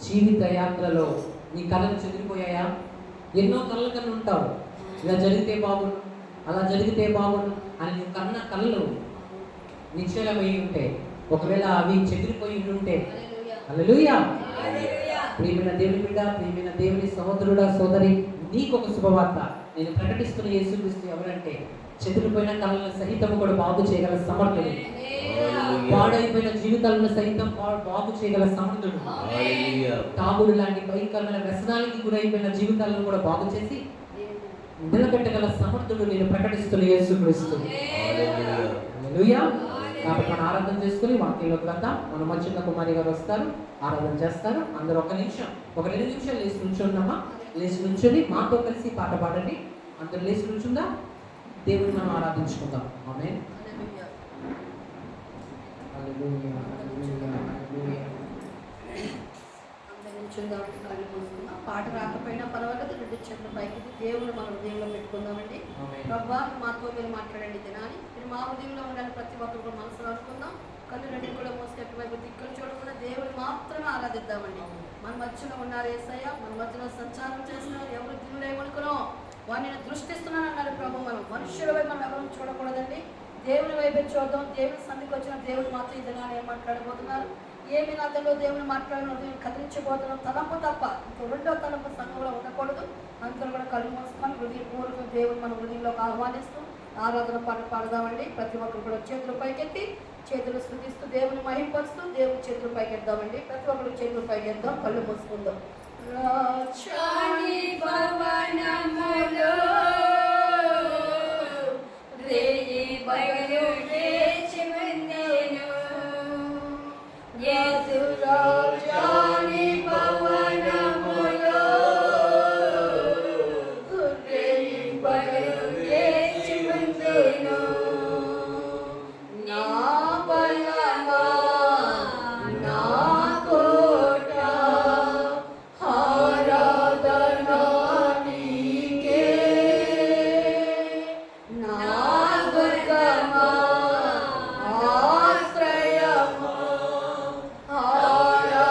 జీవిత యాత్రలో నీ కళలు చెదిరిపోయాయా? ఎన్నో కళ్ళ కన్నా ఉంటావు, ఇలా జరిగితే బాగుండు, అలా జరిగితే బాగుండు అని నువ్వు కన్న కళ్ళు నిశ్చలమై ఉంటే, ఒకవేళ అవి చెదిరిపోయి ఉంటే, హల్లెలూయా. ప్రియమైన దేవుని బిడ్డ, ప్రియమైన దేవుని సహోదరుడా సోదరి, నీకు ఒక శుభవార్త. నేను ప్రకటిస్తున్న యేసుక్రీస్తు ఎవరంటే చెదిరిపోయిన కళ్ళను సహితం కూడా బాగు చేయగల సమర్థుడు, పాడైపోయిన జీవితాలను సైతం బాగు చేయగల సమర్థుడు, తాగుడు లాంటి భయంకరమైన వ్యసనానికి గురైపోయిన జీవితాలను కూడా బాగు చేసి నిలబెట్టగల సమర్థుడు నేను ప్రకటిస్తున్న యేసుక్రీస్తు. హల్లెలూయా. కాబట్టి మనం ఆరాధన చేసుకుని వాక్యంలోకి వెళ్దాం. మన మధ్యన కుమారి గారు వస్తారు, ఆరాధన చేస్తారు. అందరూ ఒక 2 నిమిషాలు లేచి నుంచుందామా? లేచి నుంచుని మాతో కలిసి పాట పాడండి. అందరూ లేచి నుంచుందా? దేవుని మనం ఆరాధించుకుందాం. ఆమేన్. హల్లెలూయా, హల్లెలూయా, హల్లెలూయా. అందరూ నుంచుందామండి, కళ్ళు మూసుకుందాం. పాట రాకపోయినా పర్వాలేదు, 2 చేతుల పైకి దేవుని మన హృదయంలో పెట్టుకుందామండి. ప్రభువా, మాతో మీరు మాట్లాడండి దినాన్ని. మీరు మా హృదయంలో ఉండాలని ప్రతి ఒక్కరు కూడా మనసులో అనుకుందాం. కళ్ళు 2 కూడా మూసుకెట్టు వైపు దిక్కులు చూడకుండా దేవుని మాత్రమే ఆరాధిద్దామండి. మన మధ్యలో ఉన్నారు యేసయ్య, మన మధ్యలో సంచారం చేస్తున్నారు. ఎవరు దిగులేమనుకునో వారిని దృష్టిస్తున్నాను అన్నారు ప్రభు. మనం మనుషుల వైపు మనం ఎవరు చూడకూడదండి, దేవుని వైపే చూద్దాం. దేవుని సన్నిధికి వచ్చిన దేవుడు మాత్రం ఈ దినాన్ని ఏం మాట్లాడబోతున్నారు, ఏమి నాతో దేవుని మాట్లాడిన కదిలించబోతున్నాం తలంపు తప్ప ఇంకో 2వ తలంపు సంఘంలో ఉండకూడదు. అందరూ కూడా కళ్ళు మూసుకొని హృదయపూర్వక దేవుని మన హృదయంలోకి ఆహ్వానిస్తూ ఆరాధన పాట పాడదామండి. ప్రతి ఒక్కరు కూడా చేతులు పైకెత్తి చేతులు స్తుతిస్తూ దేవుని మహింపరుస్తూ దేవుని చేతులు పైకెద్దామండి. ప్రతి ఒక్కరు చేతులు పైకెద్దాం, కళ్ళు మూసుకుందాం. రాక్షాని భవనములో రేయి బయలు లేచి వందెను, యేసు రాక్షాని భవనములో రేయి బయలు లేచి వందెను. నా బలమా నా కోట ఆరాధనా నీకే, నా దుర్గమా ఆశ్రయమా ఆరాధనా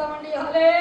చెప్తామండి. హల్లెలూయా.